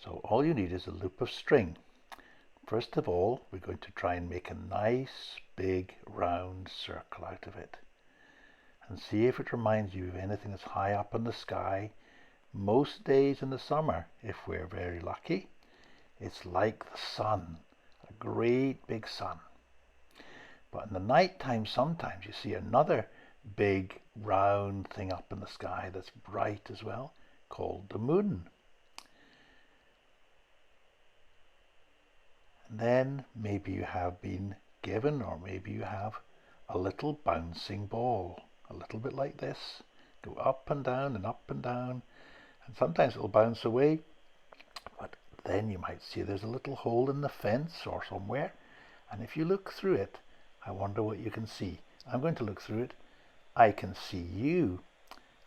So all you need is a loop of string. First of all, we're going to try and make a nice big round circle out of it. And see if it reminds you of anything that's high up in the sky. Most days in the summer, if we're very lucky, it's like the sun, a great big sun. But in the night time, sometimes you see another big round thing up in the sky that's bright as well, called the moon. And then maybe you have been given, or maybe you have a little bouncing ball, a little bit like this. Go up and down and up and down, and sometimes it'll bounce away, but then you might see there's a little hole in the fence or somewhere, and if you look through it, I wonder what you can see. I'm going to look through it. I can see you.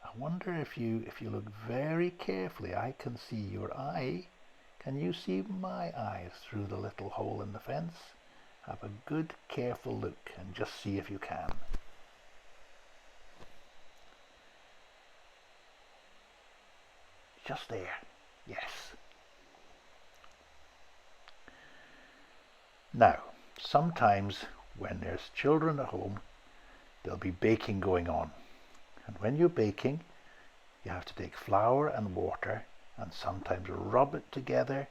I wonder if you look very carefully, I can see your eye. Can you see my eyes through the little hole in the fence? Have a good careful look and just see if you can. Just there, yes. Now, sometimes when there's children at home, there'll be baking going on. And when you're baking, you have to take flour and water and sometimes rub it together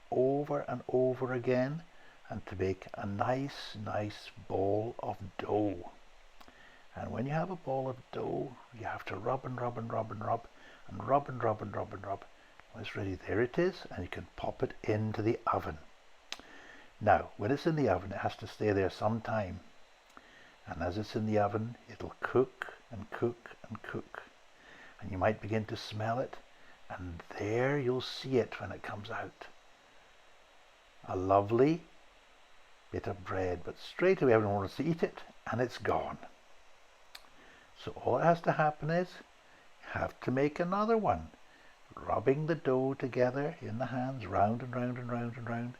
over and over again, and to make a nice ball of dough. And when you have a ball of dough, you have to rub and rub and rub and rub and rub and rub and rub and rub. When it's ready, there it is, and you can pop it into the oven. Now, when it's in the oven, it has to stay there some time. And as it's in the oven, it'll cook and cook and cook. And you might begin to smell it, and there you'll see it when it comes out. A lovely bit of bread, but straight away everyone wants to eat it, and it's gone. So all that has to happen is, you have to make another one, rubbing the dough together in the hands, round and round and round and round,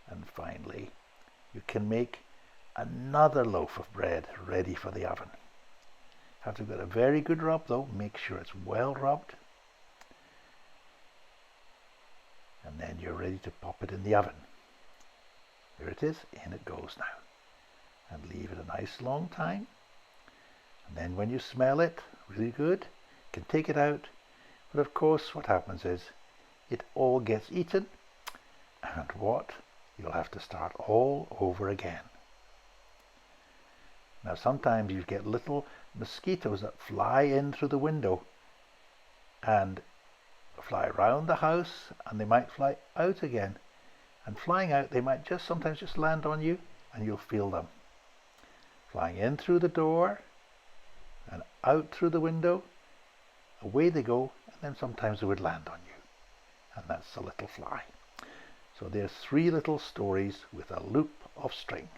and finally you can make another loaf of bread ready for the oven. Have to get a very good rub though, make sure it's well rubbed, and then you're ready to pop it in the oven. There it is, in it goes now, and leave it a nice long time, and then when you smell it really good, you can take it out. But of course what happens is it all gets eaten, and what? You'll have to start all over again. Now sometimes you get little mosquitoes that fly in through the window and fly around the house, and they might fly out again. And flying out, they might sometimes just land on you, and you'll feel them. Flying in through the door and out through the window, away they go, and then sometimes they would land on you. And that's a little fly. So there's 3 little stories with a loop of string.